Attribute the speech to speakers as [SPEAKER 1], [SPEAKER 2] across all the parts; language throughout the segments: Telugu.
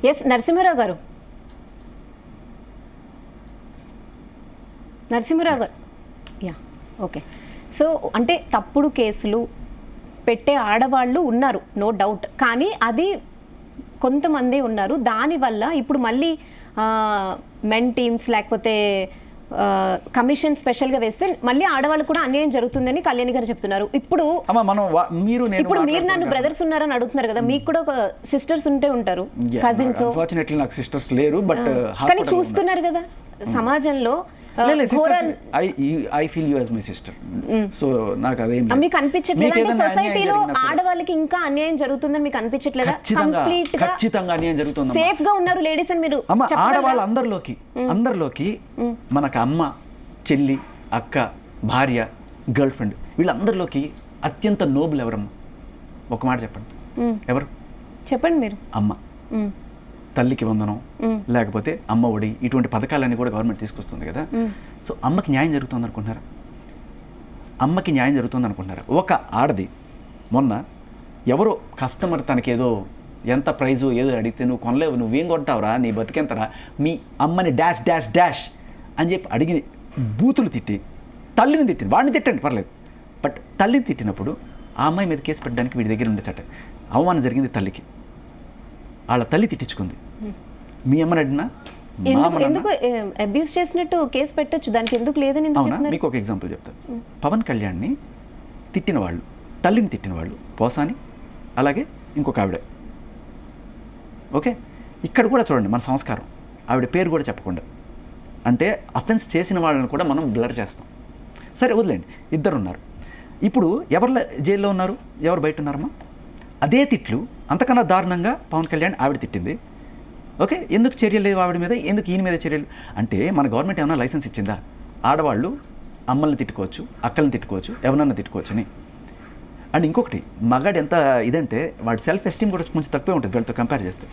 [SPEAKER 1] ఎస్ నరసింహారావు గారు యా ఓకే. సో అంటే తప్పుడు కేసులు పెట్టే ఆడవాళ్ళు ఉన్నారు, నో డౌట్. కానీ అది కొంతమంది ఉన్నారు. దానివల్ల ఇప్పుడు మళ్ళీ మెన్ టీమ్స్ లేకపోతే కమిషన్ స్పెషల్గా వేస్తే మళ్ళీ ఆడవాళ్ళు కూడా అన్యాయం జరుగుతుందని కళ్యాణి గారు చెప్తున్నారు. ఇప్పుడు మీరు నన్ను బ్రదర్స్ ఉన్నారని అడుగుతున్నారు కదా, మీకు కూడా ఒక సిస్టర్స్ ఉంటే ఉంటారు, కజిన్స్.
[SPEAKER 2] అన్ఫార్చునేట్లీ నాకు సిస్టర్స్ లేరు, బట్
[SPEAKER 1] కానీ చూస్తున్నారు కదా సమాజంలో.
[SPEAKER 2] I feel you as my sister. So నాకు అదేం
[SPEAKER 1] మీకు అనిపించట్లేదు సొసైటీలో ఆడవాళ్ళకి ఇంకా అన్యాయం జరుగుతుందని మీకు అనిపించట్లేదా?
[SPEAKER 2] ఖచ్చితంగా అన్యాయం జరుగుతుంది.
[SPEAKER 1] సేఫ్ గా ఉన్నారు లేడీస్ అని మీరు
[SPEAKER 2] ఆడవాళ్ళ అందరిలోకి మనకు అమ్మ, చెల్లి, అక్క, భార్య, గర్ల్ ఫ్రెండ్, వీళ్ళందరిలోకి అత్యంత నోబుల్ ఎవరమ్మా? ఒక మాట చెప్పండి, ఎవరు
[SPEAKER 1] చెప్పండి మీరు?
[SPEAKER 2] అమ్మ. తల్లికి వందనం, లేకపోతే అమ్మ ఒడి, ఇటువంటి పథకాలన్నీ కూడా గవర్నమెంట్ తీసుకొస్తుంది కదా. సో అమ్మకి న్యాయం జరుగుతుంది అనుకుంటున్నారా? అమ్మకి న్యాయం జరుగుతుంది అనుకుంటున్నారా? ఒక ఆడది మొన్న ఎవరో కస్టమర్ తనకేదో ఎంత ప్రైజు ఏదో అడిగితే, నువ్వు కొనలేవు, నువ్వేం కొంటావురా, నీ బతికెంతరా, మీ అమ్మని డాష్ డాష్ డాష్ అని చెప్పి అడిగి బూతులు తిట్టి తల్లిని తిట్టింది. వాడిని తిట్టండి పర్లేదు, బట్ తల్లిని తిట్టినప్పుడు ఆ అమ్మాయి మీద కేసు పెట్టడానికి వీడి దగ్గర ఉండే చట్ట. అవమానం జరిగింది తల్లికి, వాళ్ళ తల్లి తిట్టించుకుంది. మీ అమ్మని అడిగినా
[SPEAKER 1] ఎందుకు అబ్యూస్ చేసినట్టు కేసు పెట్టచ్చు, దానికి ఎందుకు లేదని?
[SPEAKER 2] అవునా? మీకు ఒక ఎగ్జాంపుల్ చెప్తాను. పవన్ కళ్యాణ్ని తిట్టిన వాళ్ళు, తల్లిని తిట్టిన వాళ్ళు పోసాని, అలాగే ఇంకొక ఆవిడ. ఓకే, ఇక్కడ కూడా చూడండి మన సంస్కారం, ఆవిడ పేరు కూడా చెప్పకుండా. అంటే అఫెన్స్ చేసిన వాళ్ళని కూడా మనం బ్లర్ చేస్తాం. సరే వదిలేండి, ఇద్దరు ఉన్నారు. ఇప్పుడు ఎవరు జైల్లో ఉన్నారు, ఎవరు బయట ఉన్నారమ్మా? అదే తిట్లు అంతకన్నా దారుణంగా పవన్ కళ్యాణ్ ఆవిడ తిట్టింది. ఓకే, ఎందుకు చర్యలు లేవు ఆవిడ మీద, ఎందుకు ఈయన మీద చర్యలు? అంటే మన గవర్నమెంట్ ఏమైనా లైసెన్స్ ఇచ్చిందా ఆడవాళ్ళు అమ్మల్ని తిట్టుకోవచ్చు, అక్కల్ని తిట్టుకోవచ్చు, ఎవరన్నా తిట్టుకోవచ్చు అని? అండ్ ఇంకొకటి, మగాడు ఎంత ఇదంటే వాడి సెల్ఫ్ ఎస్టీమ్ కూడా కొంచెం తక్కువే ఉంటుంది వీళ్ళతో కంపేర్ చేస్తే.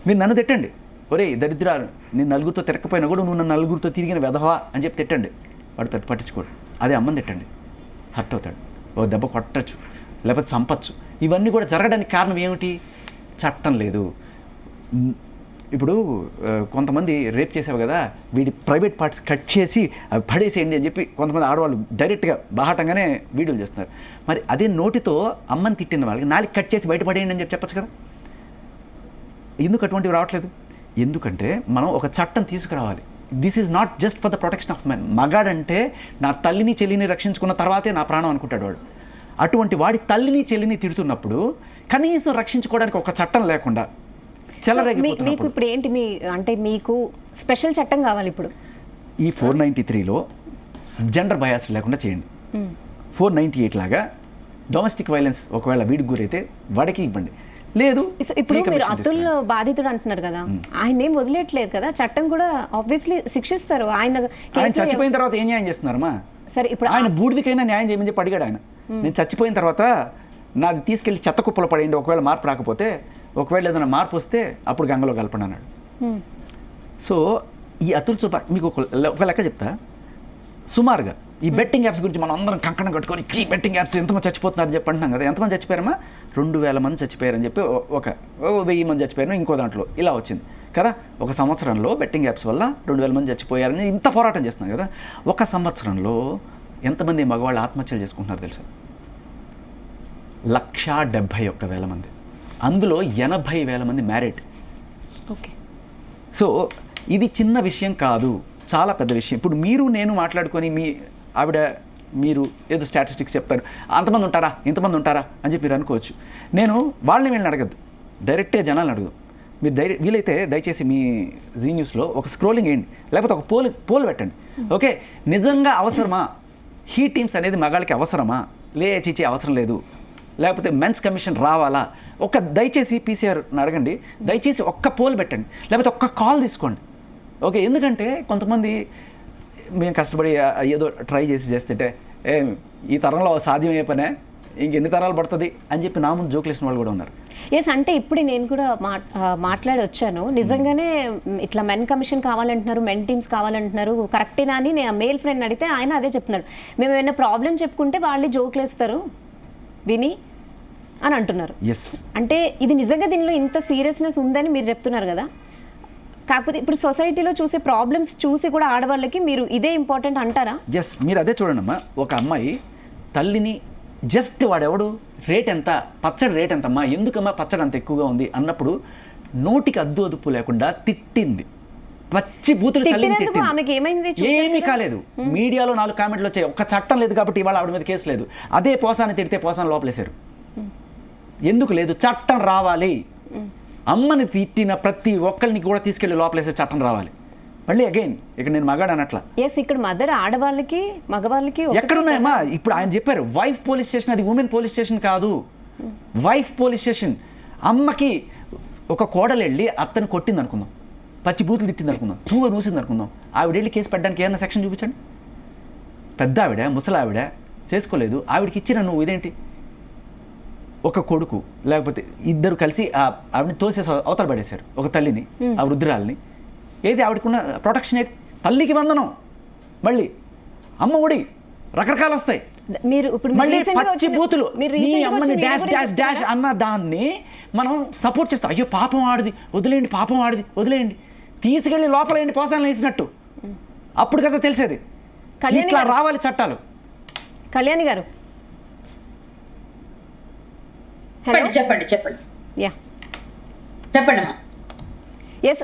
[SPEAKER 2] మీరు నన్ను తిట్టండి, ఒరే దరిద్ర, నేను నలుగురితో తిరగకపోయినా కూడా నువ్వు నన్ను నలుగురితో తిరిగిన వెధవా అని చెప్పి తిట్టండి, వాడు పెద్ద పట్టించుకోడు. అదే అమ్మని తిట్టండి, హర్ట్ అవుతాడు, ఓ దెబ్బ కొట్టచ్చు, లేకపోతే చంపచ్చు. ఇవన్నీ కూడా జరగడానికి కారణం ఏమిటి? చట్టం లేదు. ఇప్పుడు కొంతమంది రేప్ చేసావు కదా, వీడి ప్రైవేట్ పార్ట్స్ కట్ చేసి అవి పడేసేయండి అని చెప్పి కొంతమంది ఆడవాళ్ళు డైరెక్ట్గా బాహటంగానే వీడియోలు చేస్తున్నారు. మరి అదే నోటితో అమ్మని తిట్టిన వాళ్ళకి నాలుగు కట్ చేసి బయటపడేయండి అని చెప్పచ్చు కదా. ఎందుకు అటువంటివి రావట్లేదు? ఎందుకంటే మనం ఒక చట్టం తీసుకురావాలి. This is not just for the protection of men. మగాడంటే నా తల్లిని చెల్లిని రక్షించుకున్న తర్వాతే నా ప్రాణం అనుకుంటాడు వాడు. అటువంటి వాడి తల్లిని చెల్లిని తిడుతున్నప్పుడు కనీసం రక్షించుకోవడానికి ఒక చట్టం లేకుండా
[SPEAKER 1] మీకు ఇప్పుడు ఏంటి, మీ అంటే మీకు స్పెషల్ చట్టం కావాలి ఇప్పుడు.
[SPEAKER 2] ఈ 493లో జెండర్ బయాస్ లేకుండా చేయండి. 498 లాగా డొమెస్టిక్ వైలెన్స్ ఒకవేళ వీడికి గురైతే వాడికి ఇవ్వండి. లేదు
[SPEAKER 1] ఇప్పుడు మీరు అతుల్ బాధితుడు అంటున్నారు కదా, ఆయన ఏం వదిలేట్లేదు కదా, చట్టం కూడా ఆబ్వియస్లీ శిక్షిస్తారు. ఆయన
[SPEAKER 2] చచ్చిపోయిన తర్వాత ఏం న్యాయం చేస్తున్నారమ్మా?
[SPEAKER 1] సరే ఇప్పుడు
[SPEAKER 2] ఆయన బూడిదికైనా న్యాయం చేయమని చెప్పి అడిగాడు ఆయన. నేను చచ్చిపోయిన తర్వాత నాది తీసుకెళ్ళి చెత్త కుప్పలో పడేయండి, ఒకవేళ మార్పు రాకపోతే, ఒకవేళ ఏదైనా మార్పు వస్తే అప్పుడు గంగలో కలపండి అన్నాడు. సో ఈ అతుల్ మీకు ఒక లెక్క చెప్తా. సుమారుగా ఈ బెట్టింగ్ యాప్స్ గురించి మనం అందరం కంకణం కట్టుకొని ఈ బెట్టింగ్ యాప్స్ ఎంతమంది చచ్చిపోతున్నారని చెప్పి అంటున్నాం కదా. ఎంతమంది చచ్చిపోయారమ్మా? 2000 మంది చచ్చిపోయారని చెప్పి, ఒక 1000 మంది చచ్చిపోయారని ఇంకో దాంట్లో ఇలా వచ్చింది కదా. ఒక సంవత్సరంలో బెట్టింగ్ యాప్స్ వల్ల 2000 మంది చచ్చిపోయారని ఇంత పోరాటం చేస్తున్నాం కదా. ఒక సంవత్సరంలో ఎంతమంది మగవాళ్ళు ఆత్మహత్యలు చేసుకుంటున్నారు తెలుసా? 171,000 మంది. అందులో 80,000 మంది మ్యారీడ్.
[SPEAKER 1] ఓకే,
[SPEAKER 2] సో ఇది చిన్న విషయం కాదు, చాలా పెద్ద విషయం. ఇప్పుడు మీరు నేను మాట్లాడుకొని మీ ఆవిడ మీరు ఏదో స్టాటిస్టిక్స్ చెప్తారు, అంతమంది ఉంటారా ఇంతమంది ఉంటారా అని చెప్పి మీరు అనుకోవచ్చు. నేను వాళ్ళని వీళ్ళని అడగద్దు, డైరెక్ట్గా జనాలను అడగదు. మీరు వీలైతే దయచేసి మీ జీ న్యూస్లో ఒక స్క్రోలింగ్ వేయండి, లేకపోతే ఒక పోల్ పెట్టండి. ఓకే, నిజంగా అవసరమా హీ టీమ్స్ అనేది మగాళ్ళకి అవసరమా? చీచే అవసరం లేదు. లేకపోతే మెన్స్ కమిషన్ రావాలా? దయచేసి పీసీఆర్ని అడగండి, దయచేసి ఒక్క పోల్ పెట్టండి, లేకపోతే ఒక్క కాల్ తీసుకోండి. ఓకే, ఎందుకంటే కొంతమంది మేము కష్టపడి ఏదో ట్రై చేస్తుంటే ఈ తరంలో సాధ్యమయ్యే పనే, ఇంకెన్ని తరాలు పడుతుంది అని చెప్పి నా ముందు జోకులు వేసిన వాళ్ళు కూడా ఉన్నారు.
[SPEAKER 1] ఎస్, అంటే ఇప్పుడు నేను కూడా మాట్లాడి వచ్చాను. నిజంగానే ఇట్లా మెన్ కమిషన్ కావాలంటున్నారు, మెన్ టీమ్స్ కావాలంటున్నారు, కరెక్టేనా అని నేను మేల్ ఫ్రెండ్ అడిగితే ఆయన అదే చెప్తున్నాడు. మేము ఏమైనా ప్రాబ్లం చెప్పుకుంటే వాళ్ళే జోకులు వేస్తారు విని, అని అంటున్నారు.
[SPEAKER 2] ఎస్,
[SPEAKER 1] అంటే ఇది నిజంగా దీనిలో ఇంత సీరియస్నెస్ ఉందని మీరు చెప్తున్నారు కదా. కాకపోతే ఇప్పుడు సొసైటీలో చూసే ప్రాబ్లమ్స్ చూసి కూడా ఆడవాళ్ళకి మీరు ఇదే ఇంపార్టెంట్ అంటారా?
[SPEAKER 2] ఎస్, మీరు అదే చూడండి అమ్మా. ఒక అమ్మాయి తల్లిని జస్ట్ వాడెవడు రేట్ ఎంత, పచ్చడి రేట్ ఎంతమ్మా, ఎందుకమ్మా పచ్చడి అంత ఎక్కువగా ఉంది అన్నప్పుడు నోటికి అద్దు అదుపు లేకుండా తిట్టింది, పచ్చి బూతులు తల్లిని
[SPEAKER 1] తిట్టినందుకు
[SPEAKER 2] తిట్టింది.
[SPEAKER 1] ఆమెకి ఏమైంది చూసారు
[SPEAKER 2] ఏమీ
[SPEAKER 1] కదా?
[SPEAKER 2] కాలేదు. మీడియాలో 4 కామెంట్లు వచ్చాయి. ఒక్క చట్టం లేదు కాబట్టి ఇవాళ ఆవిడ మీద కేసు లేదు. అదే పోసాన్ని తిడితే పోసాన్ని లోపలేశారు. ఎందుకు లేదు? చట్టం రావాలి. అమ్మని తిట్టిన ప్రతి ఒక్కరిని కూడా తీసుకెళ్లి లోపలేసే చట్టం రావాలి. మళ్ళీ అగైన్ ఇక్కడ నేను మగాడు అనట్లా.
[SPEAKER 1] ఎస్, ఇక్కడ మదర్ ఆడవాళ్ళకి మగవాళ్ళకి ఒకటే
[SPEAKER 2] ఎక్కడున్నాయమ్మా? ఇప్పుడు ఆయన చెప్పారు వైఫ్ పోలీస్ స్టేషన్, అది ఉమెన్ పోలీస్ స్టేషన్ కాదు, వైఫ్ పోలీస్ స్టేషన్. అమ్మకి ఒక కోడలు వెళ్ళి అత్తని కొట్టింది అనుకుందాం, పచ్చి బూతులు తిట్టింది అనుకుందాం, తూగ నూసింది అనుకుందాం, ఆవిడ వెళ్ళి కేసు పెట్టడానికి ఏమన్నా సెక్షన్ చూపించండి. పెద్ద ఆవిడ, ముసలి ఆవిడ చేసుకోలేదు, ఆవిడకి ఇచ్చిన నువ్వు ఇదేంటి? ఒక కొడుకు లేకపోతే ఇద్దరు కలిసి ఆవిడని తోసేసి అవతల పడేశారు, ఒక తల్లిని, ఆ వృద్ధురాలని. ఏది ఆవిడకున్న ప్రొటెక్షన్? ఏది? తల్లికి వందనం, మళ్ళీ అమ్మ ఒడి, రకరకాలు వస్తాయి.
[SPEAKER 1] మీరు ఇప్పుడు
[SPEAKER 2] మళ్ళీ పచ్చి బూతులు, నీ అమ్మని డాష్ డాష్ డాష్ అన్న దాన్ని మనం సపోర్ట్ చేస్తాం. అయ్యో పాపం ఆడిది, వదిలేయండి, పాపం ఆడిది, వదిలేయండి, తీసుకెళ్ళి లోపలేయండి పోసాలను వేసినట్టు. అప్పుడు కదా తెలిసేది. ఇట్లా రావాలి చట్టాలు.
[SPEAKER 1] కళ్యాణి గారు,
[SPEAKER 3] చెప్పండి
[SPEAKER 1] యా
[SPEAKER 3] చెప్పండి అమ్మా.
[SPEAKER 1] ఎస్,